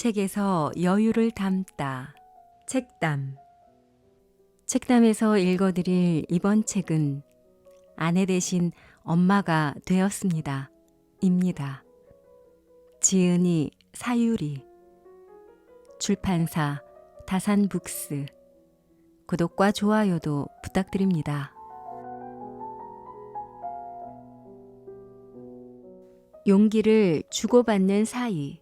책에서 여유를 담다. 책담. 책담에서 읽어드릴 이번 책은 아내 대신 엄마가 되었습니다. 입니다. 지은이 사유리. 출판사 다산북스. 구독과 좋아요도 부탁드립니다. 용기를 주고받는 사이.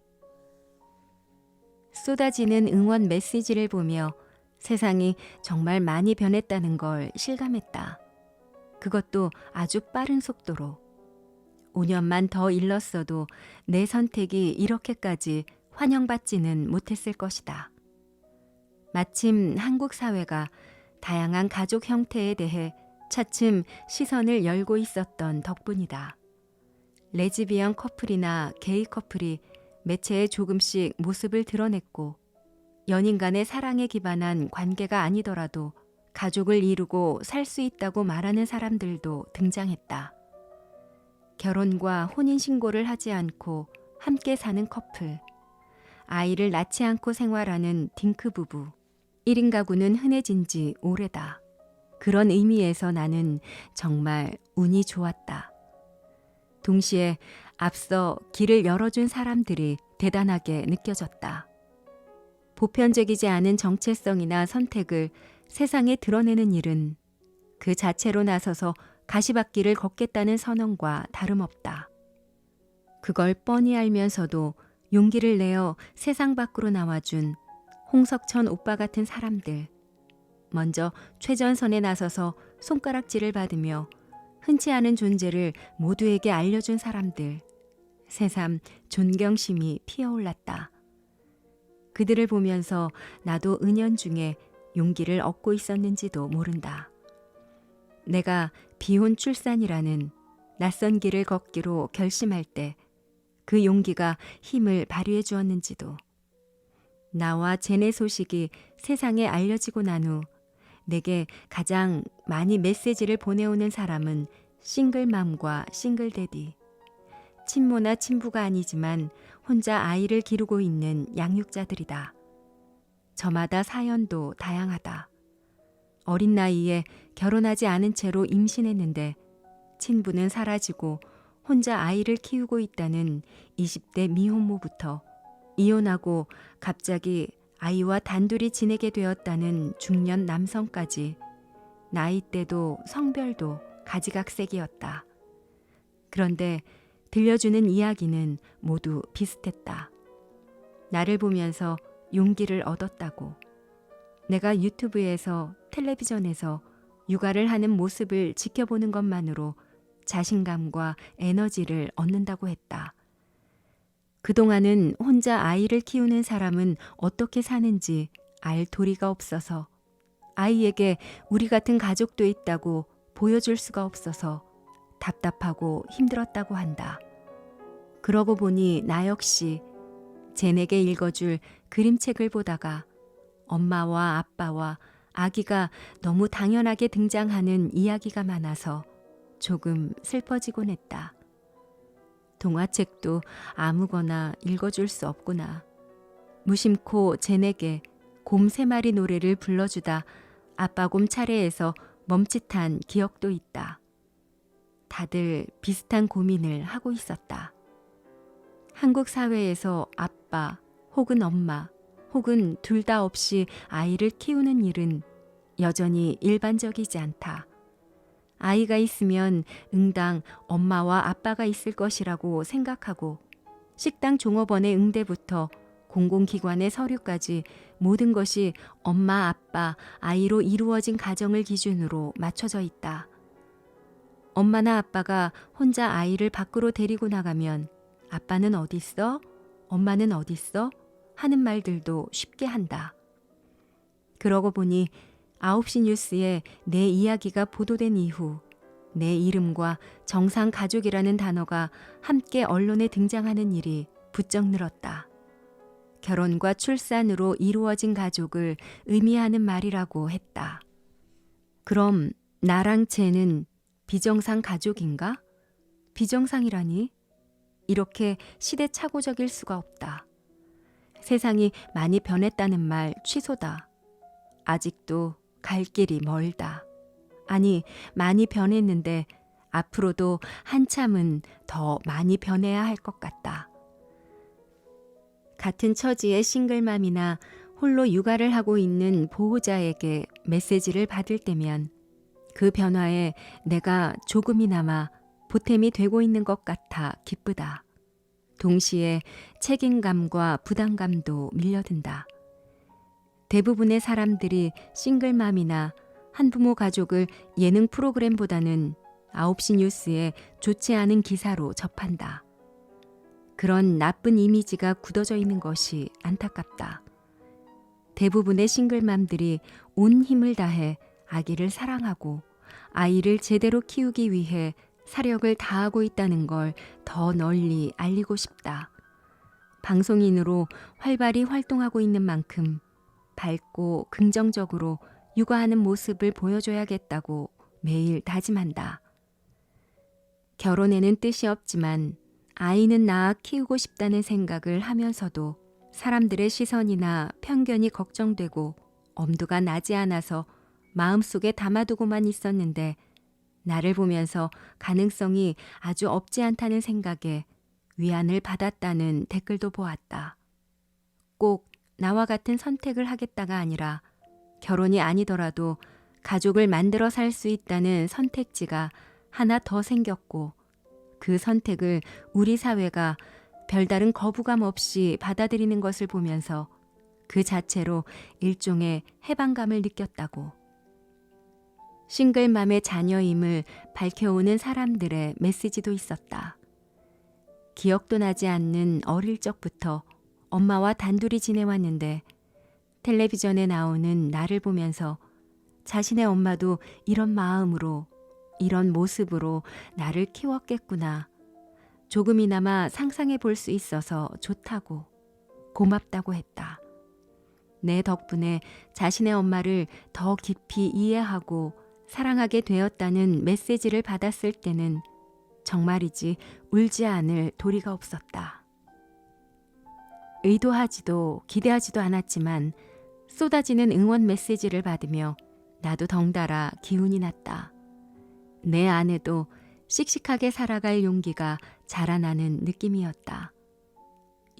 쏟아지는 응원 메시지를 보며 세상이 정말 많이 변했다는 걸 실감했다. 그것도 아주 빠른 속도로. 5년만 더 일렀어도 내 선택이 이렇게까지 환영받지는 못했을 것이다. 마침 한국 사회가 다양한 가족 형태에 대해 차츰 시선을 열고 있었던 덕분이다. 레즈비언 커플이나 게이 커플이 매체에 조금씩 모습을 드러냈고, 연인 간의 사랑에 기반한 관계가 아니더라도 가족을 이루고 살 수 있다고 말하는 사람들도 등장했다. 결혼과 혼인신고를 하지 않고 함께 사는 커플, 아이를 낳지 않고 생활하는 딩크 부부, 1인 가구는 흔해진 지 오래다. 그런 의미에서 나는 정말 운이 좋았다. 동시에 앞서 길을 열어준 사람들이 대단하게 느껴졌다. 보편적이지 않은 정체성이나 선택을 세상에 드러내는 일은 그 자체로 나서서 가시밭길을 걷겠다는 선언과 다름없다. 그걸 뻔히 알면서도 용기를 내어 세상 밖으로 나와준 홍석천 오빠 같은 사람들, 먼저 최전선에 나서서 손가락질을 받으며 흔치 않은 존재를 모두에게 알려준 사람들, 새삼 존경심이 피어올랐다. 그들을 보면서 나도 은연중에 용기를 얻고 있었는지도 모른다. 내가 비혼 출산이라는 낯선 길을 걷기로 결심할 때 그 용기가 힘을 발휘해 주었는지도. 나와 제네 소식이 세상에 알려지고 난 후 내게 가장 많이 메시지를 보내오는 사람은 싱글맘과 싱글데디, 친모나 친부가 아니지만 혼자 아이를 기르고 있는 양육자들이다. 저마다 사연도 다양하다. 어린 나이에 결혼하지 않은 채로 임신했는데 친부는 사라지고 혼자 아이를 키우고 있다는 20대 미혼모부터 이혼하고 갑자기 아이와 단둘이 지내게 되었다는 중년 남성까지 나이대도 성별도 가지각색이었다. 그런데 들려주는 이야기는 모두 비슷했다. 나를 보면서 용기를 얻었다고. 내가 유튜브에서 텔레비전에서 육아를 하는 모습을 지켜보는 것만으로 자신감과 에너지를 얻는다고 했다. 그동안은 혼자 아이를 키우는 사람은 어떻게 사는지 알 도리가 없어서, 아이에게 우리 같은 가족도 있다고 보여줄 수가 없어서 답답하고 힘들었다고 한다. 그러고 보니 나 역시 제네게 읽어줄 그림책을 보다가 엄마와 아빠와 아기가 너무 당연하게 등장하는 이야기가 많아서 조금 슬퍼지곤 했다. 동화책도 아무거나 읽어줄 수 없구나. 무심코 제네게 곰 3마리 노래를 불러주다 아빠곰 차례에서 멈칫한 기억도 있다. 다들 비슷한 고민을 하고 있었다. 한국 사회에서 아빠 혹은 엄마 혹은 둘 다 없이 아이를 키우는 일은 여전히 일반적이지 않다. 아이가 있으면 응당 엄마와 아빠가 있을 것이라고 생각하고 식당 종업원의 응대부터 공공기관의 서류까지 모든 것이 엄마, 아빠, 아이로 이루어진 가정을 기준으로 맞춰져 있다. 엄마나 아빠가 혼자 아이를 밖으로 데리고 나가면 아빠는 어디 있어? 엄마는 어디 있어? 하는 말들도 쉽게 한다. 그러고 보니 9시 뉴스에 내 이야기가 보도된 이후 내 이름과 정상 가족이라는 단어가 함께 언론에 등장하는 일이 부쩍 늘었다. 결혼과 출산으로 이루어진 가족을 의미하는 말이라고 했다. 그럼 나랑 쟤는 비정상 가족인가? 비정상이라니? 이렇게 시대착오적일 수가 없다. 세상이 많이 변했다는 말 취소다. 아직도 갈 길이 멀다. 아니, 많이 변했는데 앞으로도 한참은 더 많이 변해야 할 것 같다. 같은 처지의 싱글맘이나 홀로 육아를 하고 있는 보호자에게 메시지를 받을 때면 그 변화에 내가 조금이나마 보탬이 되고 있는 것 같아 기쁘다. 동시에 책임감과 부담감도 밀려든다. 대부분의 사람들이 싱글맘이나 한부모 가족을 예능 프로그램보다는 9시 뉴스에 좋지 않은 기사로 접한다. 그런 나쁜 이미지가 굳어져 있는 것이 안타깝다. 대부분의 싱글맘들이 온 힘을 다해 아기를 사랑하고 아이를 제대로 키우기 위해 사력을 다하고 있다는 걸 더 널리 알리고 싶다. 방송인으로 활발히 활동하고 있는 만큼 밝고 긍정적으로 육아하는 모습을 보여줘야겠다고 매일 다짐한다. 결혼에는 뜻이 없지만 아이는 낳아 키우고 싶다는 생각을 하면서도 사람들의 시선이나 편견이 걱정되고 엄두가 나지 않아서 마음속에 담아두고만 있었는데 나를 보면서 가능성이 아주 없지 않다는 생각에 위안을 받았다는 댓글도 보았다. 꼭 나와 같은 선택을 하겠다가 아니라 결혼이 아니더라도 가족을 만들어 살 수 있다는 선택지가 하나 더 생겼고 그 선택을 우리 사회가 별다른 거부감 없이 받아들이는 것을 보면서 그 자체로 일종의 해방감을 느꼈다고. 싱글맘의 자녀임을 밝혀오는 사람들의 메시지도 있었다. 기억도 나지 않는 어릴 적부터 엄마와 단둘이 지내왔는데 텔레비전에 나오는 나를 보면서 자신의 엄마도 이런 마음으로, 이런 모습으로 나를 키웠겠구나. 조금이나마 상상해 볼 수 있어서 좋다고, 고맙다고 했다. 내 덕분에 자신의 엄마를 더 깊이 이해하고 사랑하게 되었다는 메시지를 받았을 때는 정말이지 울지 않을 도리가 없었다. 의도하지도 기대하지도 않았지만 쏟아지는 응원 메시지를 받으며 나도 덩달아 기운이 났다. 내 안에도 씩씩하게 살아갈 용기가 자라나는 느낌이었다.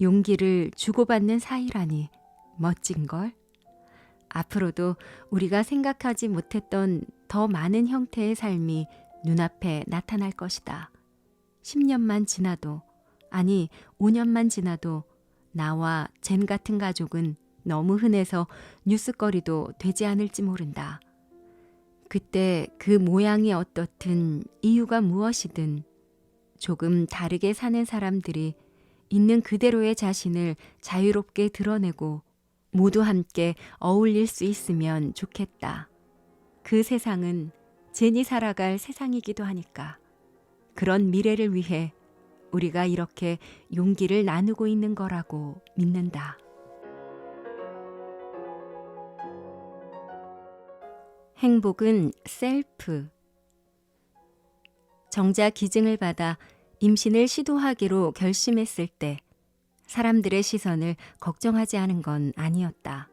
용기를 주고받는 사이라니 멋진걸? 앞으로도 우리가 생각하지 못했던 더 많은 형태의 삶이 눈앞에 나타날 것이다. 10년만 지나도, 아니 5년만 지나도 나와 젠 같은 가족은 너무 흔해서 뉴스거리도 되지 않을지 모른다. 그때 그 모양이 어떻든 이유가 무엇이든 조금 다르게 사는 사람들이 있는 그대로의 자신을 자유롭게 드러내고 모두 함께 어울릴 수 있으면 좋겠다. 그 세상은 젠이 살아갈 세상이기도 하니까. 그런 미래를 위해 우리가 이렇게 용기를 나누고 있는 거라고 믿는다. 행복은 셀프. 정자 기증을 받아 임신을 시도하기로 결심했을 때 사람들의 시선을 걱정하지 않은 건 아니었다.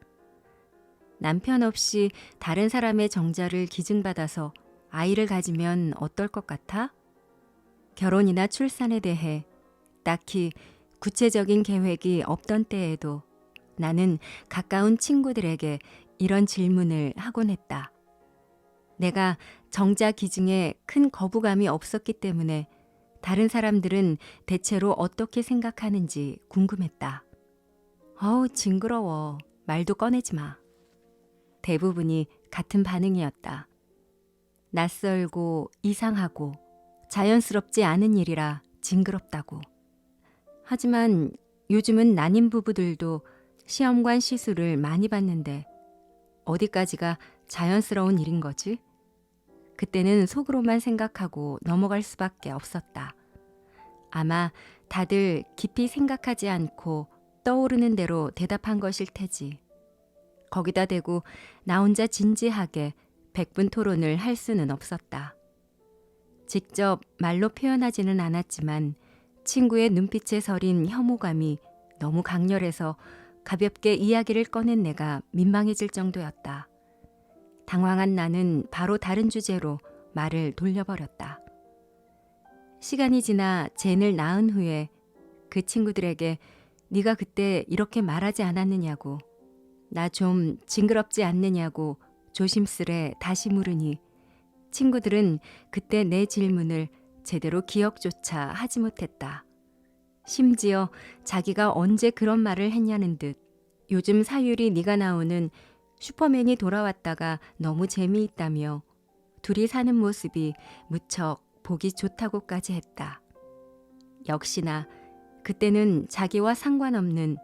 남편 없이 다른 사람의 정자를 기증받아서 아이를 가지면 어떨 것 같아? 결혼이나 출산에 대해 딱히 구체적인 계획이 없던 때에도 나는 가까운 친구들에게 이런 질문을 하곤 했다. 내가 정자 기증에 큰 거부감이 없었기 때문에 다른 사람들은 대체로 어떻게 생각하는지 궁금했다. 어우, 징그러워. 말도 꺼내지 마. 대부분이 같은 반응이었다. 낯설고 이상하고 자연스럽지 않은 일이라 징그럽다고. 하지만 요즘은 난임 부부들도 시험관 시술을 많이 받는데 어디까지가 자연스러운 일인 거지? 그때는 속으로만 생각하고 넘어갈 수밖에 없었다. 아마 다들 깊이 생각하지 않고 떠오르는 대로 대답한 것일 테지. 거기다 대고 나 혼자 진지하게 백분 토론을 할 수는 없었다. 직접 말로 표현하지는 않았지만 친구의 눈빛에 서린 혐오감이 너무 강렬해서 가볍게 이야기를 꺼낸 내가 민망해질 정도였다. 당황한 나는 바로 다른 주제로 말을 돌려버렸다. 시간이 지나 젠을 낳은 후에 그 친구들에게 네가 그때 이렇게 말하지 않았느냐고, 나 좀 징그럽지 않느냐고 조심스레 다시 물으니 친구들은 그때 내 질문을 제대로 기억조차 하지 못했다. 심지어 자기가 언제 그런 말을 했냐는 듯 요즘 사유리 네가 나오는 슈퍼맨이 돌아왔다가 너무 재미있다며 둘이 사는 모습이 무척 보기 좋다고까지 했다. 역시나 그때는 자기와 상관없는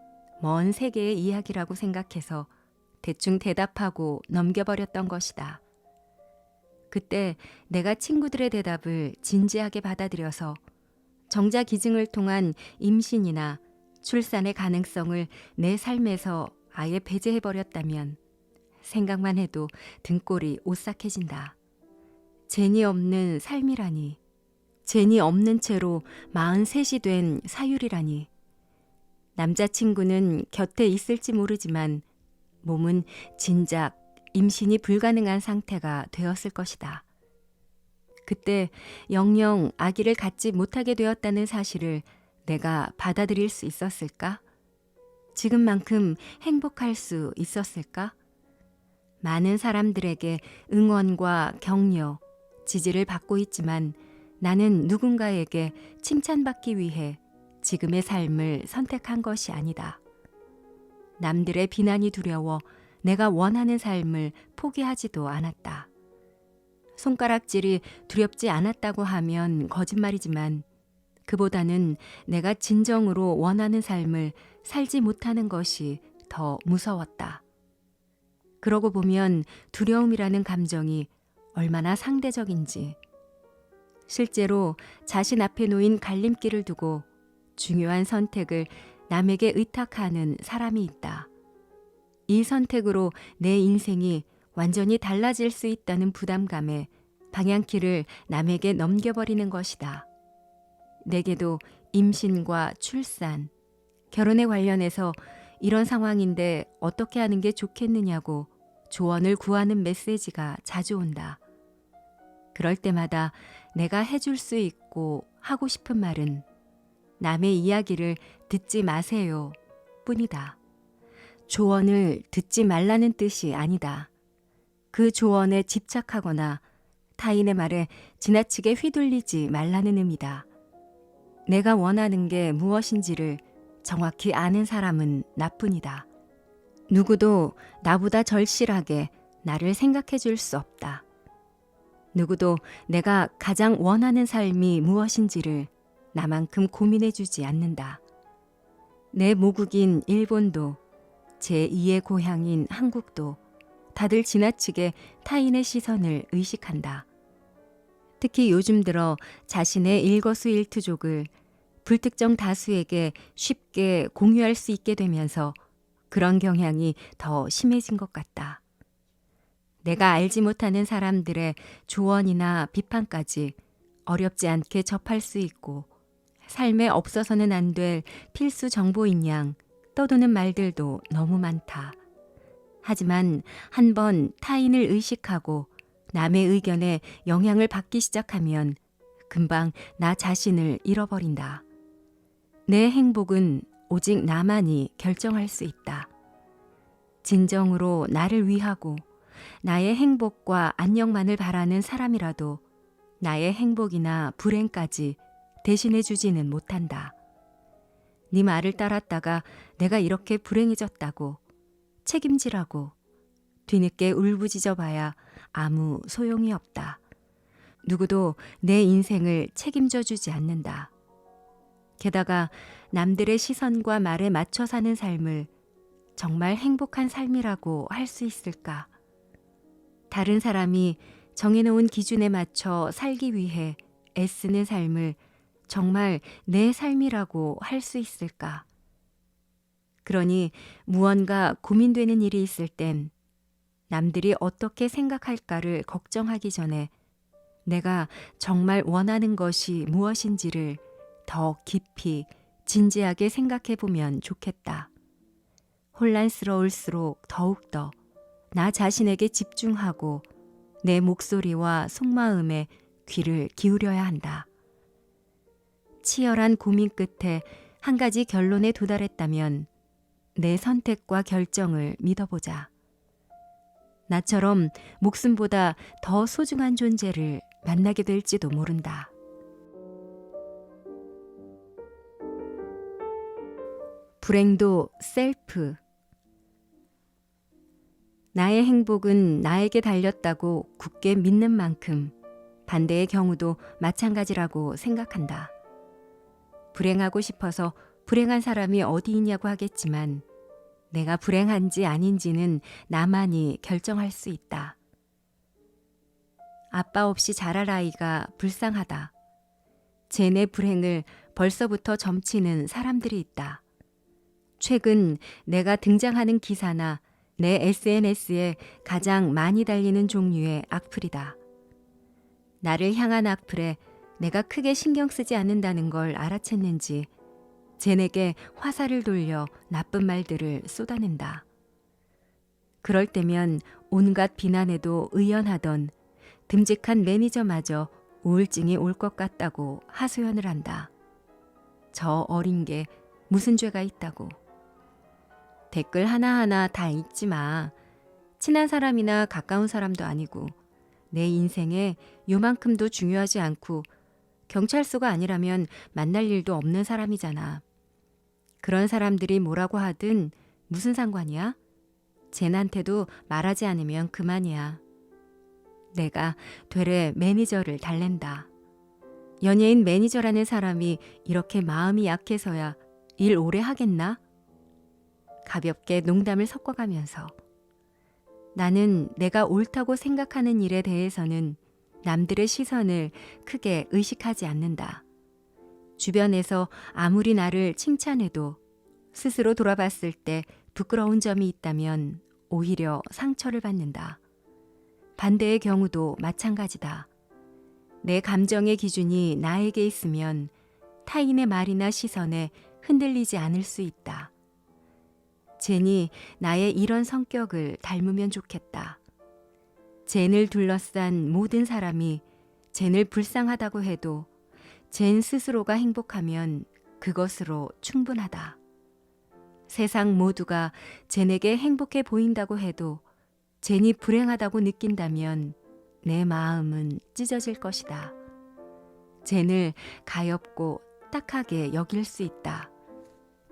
먼 세계의 이야기라고 생각해서 대충 대답하고 넘겨버렸던 것이다. 그때 내가 친구들의 대답을 진지하게 받아들여서 정자 기증을 통한 임신이나 출산의 가능성을 내 삶에서 아예 배제해버렸다면 생각만 해도 등골이 오싹해진다. 젠이 없는 삶이라니, 젠이 없는 채로 43이 된 사유리라니. 남자친구는 곁에 있을지 모르지만 몸은 진작 임신이 불가능한 상태가 되었을 것이다. 그때 영영 아기를 갖지 못하게 되었다는 사실을 내가 받아들일 수 있었을까? 지금만큼 행복할 수 있었을까? 많은 사람들에게 응원과 격려, 지지를 받고 있지만 나는 누군가에게 칭찬받기 위해 지금의 삶을 선택한 것이 아니다. 남들의 비난이 두려워 내가 원하는 삶을 포기하지도 않았다. 손가락질이 두렵지 않았다고 하면 거짓말이지만 그보다는 내가 진정으로 원하는 삶을 살지 못하는 것이 더 무서웠다. 그러고 보면 두려움이라는 감정이 얼마나 상대적인지, 실제로 자신 앞에 놓인 갈림길을 두고 중요한 선택을 남에게 의탁하는 사람이 있다. 이 선택으로 내 인생이 완전히 달라질 수 있다는 부담감에 방향키를 남에게 넘겨버리는 것이다. 내게도 임신과 출산, 결혼에 관련해서 이런 상황인데 어떻게 하는 게 좋겠느냐고 조언을 구하는 메시지가 자주 온다. 그럴 때마다 내가 해줄 수 있고 하고 싶은 말은 남의 이야기를 듣지 마세요 뿐이다. 조언을 듣지 말라는 뜻이 아니다. 그 조언에 집착하거나 타인의 말에 지나치게 휘둘리지 말라는 의미다. 내가 원하는 게 무엇인지를 정확히 아는 사람은 나뿐이다. 누구도 나보다 절실하게 나를 생각해 줄 수 없다. 누구도 내가 가장 원하는 삶이 무엇인지를 나만큼 고민해 주지 않는다. 내 모국인 일본도 제2의 고향인 한국도 다들 지나치게 타인의 시선을 의식한다. 특히 요즘 들어 자신의 일거수일투족을 불특정 다수에게 쉽게 공유할 수 있게 되면서 그런 경향이 더 심해진 것 같다. 내가 알지 못하는 사람들의 조언이나 비판까지 어렵지 않게 접할 수 있고 삶에 없어서는 안 될 필수 정보인 양 떠도는 말들도 너무 많다. 하지만 한번 타인을 의식하고 남의 의견에 영향을 받기 시작하면 금방 나 자신을 잃어버린다. 내 행복은 오직 나만이 결정할 수 있다. 진정으로 나를 위하고 나의 행복과 안녕만을 바라는 사람이라도 나의 행복이나 불행까지 대신해 주지는 못한다. 네 말을 따랐다가 내가 이렇게 불행해졌다고 책임지라고 뒤늦게 울부짖어 봐야 아무 소용이 없다. 누구도 내 인생을 책임져 주지 않는다. 게다가 남들의 시선과 말에 맞춰 사는 삶을 정말 행복한 삶이라고 할 수 있을까? 다른 사람이 정해놓은 기준에 맞춰 살기 위해 애쓰는 삶을 정말 내 삶이라고 할 수 있을까? 그러니 무언가 고민되는 일이 있을 땐 남들이 어떻게 생각할까를 걱정하기 전에 내가 정말 원하는 것이 무엇인지를 더 깊이 진지하게 생각해 보면 좋겠다. 혼란스러울수록 더욱더 나 자신에게 집중하고 내 목소리와 속마음에 귀를 기울여야 한다. 치열한 고민 끝에 한 가지 결론에 도달했다면 내 선택과 결정을 믿어보자. 나처럼 목숨보다 더 소중한 존재를 만나게 될지도 모른다. 불행도 셀프. 나의 행복은 나에게 달렸다고 굳게 믿는 만큼 반대의 경우도 마찬가지라고 생각한다. 불행하고 싶어서 불행한 사람이 어디 있냐고 하겠지만 내가 불행한지 아닌지는 나만이 결정할 수 있다. 아빠 없이 자랄 아이가 불쌍하다. 쟤네 불행을 벌써부터 점치는 사람들이 있다. 최근 내가 등장하는 기사나 내 SNS에 가장 많이 달리는 종류의 악플이다. 나를 향한 악플에 내가 크게 신경 쓰지 않는다는 걸 알아챘는지 쟤네게 화살을 돌려 나쁜 말들을 쏟아낸다. 그럴 때면 온갖 비난에도 의연하던 듬직한 매니저마저 우울증이 올 것 같다고 하소연을 한다. 저 어린 게 무슨 죄가 있다고. 댓글 하나하나 다 읽지 마. 친한 사람이나 가까운 사람도 아니고 내 인생에 요만큼도 중요하지 않고 경찰서가 아니라면 만날 일도 없는 사람이잖아. 그런 사람들이 뭐라고 하든 무슨 상관이야? 쟤한테도 말하지 않으면 그만이야. 내가 되레 매니저를 달랜다. 연예인 매니저라는 사람이 이렇게 마음이 약해서야 일 오래 하겠나? 가볍게 농담을 섞어가면서 나는 내가 옳다고 생각하는 일에 대해서는 남들의 시선을 크게 의식하지 않는다. 주변에서 아무리 나를 칭찬해도 스스로 돌아봤을 때 부끄러운 점이 있다면 오히려 상처를 받는다. 반대의 경우도 마찬가지다. 내 감정의 기준이 나에게 있으면 타인의 말이나 시선에 흔들리지 않을 수 있다. 젠이 나의 이런 성격을 닮으면 좋겠다. 젠을 둘러싼 모든 사람이 젠을 불쌍하다고 해도 젠 스스로가 행복하면 그것으로 충분하다. 세상 모두가 젠에게 행복해 보인다고 해도 젠이 불행하다고 느낀다면 내 마음은 찢어질 것이다. 젠을 가엾고 딱하게 여길 수 있다.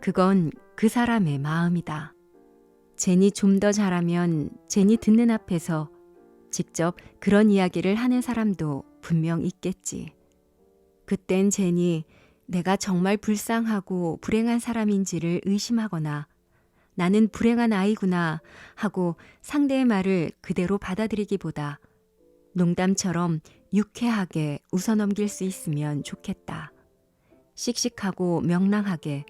그건 그 사람의 마음이다. 젠이 좀 더 잘하면 젠이 듣는 앞에서 직접 그런 이야기를 하는 사람도 분명 있겠지. 그땐 젠이 내가 정말 불쌍하고 불행한 사람인지를 의심하거나 나는 불행한 아이구나 하고 상대의 말을 그대로 받아들이기보다 농담처럼 유쾌하게 웃어넘길 수 있으면 좋겠다. 씩씩하고 명랑하게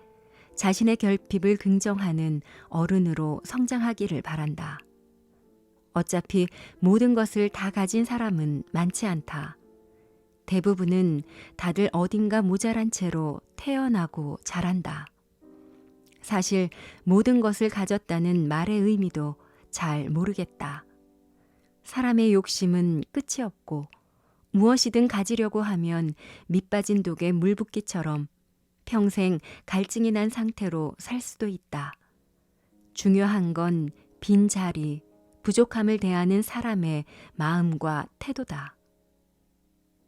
자신의 결핍을 긍정하는 어른으로 성장하기를 바란다. 어차피 모든 것을 다 가진 사람은 많지 않다. 대부분은 다들 어딘가 모자란 채로 태어나고 자란다. 사실 모든 것을 가졌다는 말의 의미도 잘 모르겠다. 사람의 욕심은 끝이 없고 무엇이든 가지려고 하면 밑빠진 독에 물 붓기처럼 평생 갈증이 난 상태로 살 수도 있다. 중요한 건 빈자리, 부족함을 대하는 사람의 마음과 태도다.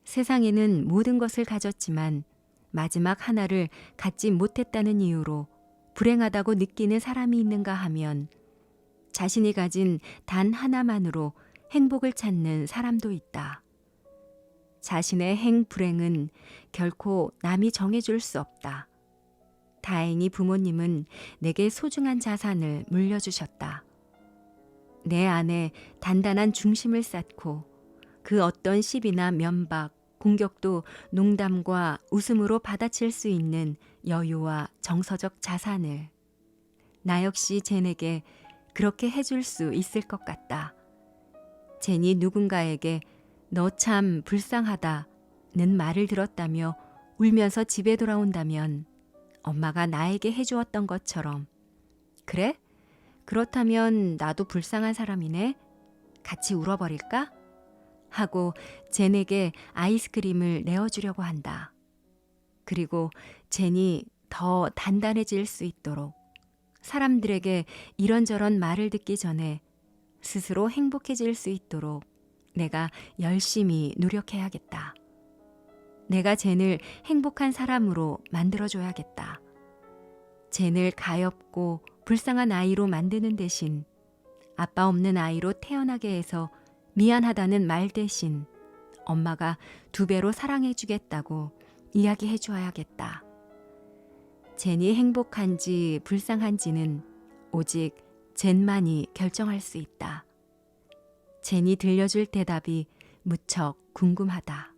세상에는 모든 것을 가졌지만 마지막 하나를 갖지 못했다는 이유로 불행하다고 느끼는 사람이 있는가 하면 자신이 가진 단 하나만으로 행복을 찾는 사람도 있다. 자신의 행불행은 결코 남이 정해줄 수 없다. 다행히 부모님은 내게 소중한 자산을 물려주셨다. 내 안에 단단한 중심을 쌓고 그 어떤 시비나 면박, 공격도 농담과 웃음으로 받아칠 수 있는 여유와 정서적 자산을 나 역시 젠에게 그렇게 해줄 수 있을 것 같다. 젠이 누군가에게 너 참 불쌍하다는 말을 들었다며 울면서 집에 돌아온다면 엄마가 나에게 해주었던 것처럼 그래? 그렇다면 나도 불쌍한 사람이네. 같이 울어버릴까? 하고 젠에게 아이스크림을 내어주려고 한다. 그리고 젠이 더 단단해질 수 있도록 사람들에게 이런저런 말을 듣기 전에 스스로 행복해질 수 있도록 내가 열심히 노력해야겠다. 내가 젠을 행복한 사람으로 만들어줘야겠다. 젠을 가엾고 불쌍한 아이로 만드는 대신 아빠 없는 아이로 태어나게 해서 미안하다는 말 대신 엄마가 2배로 사랑해주겠다고 이야기해 주어야겠다. 젠이 행복한지 불쌍한지는 오직 젠만이 결정할 수 있다. 젠이 들려줄 대답이 무척 궁금하다.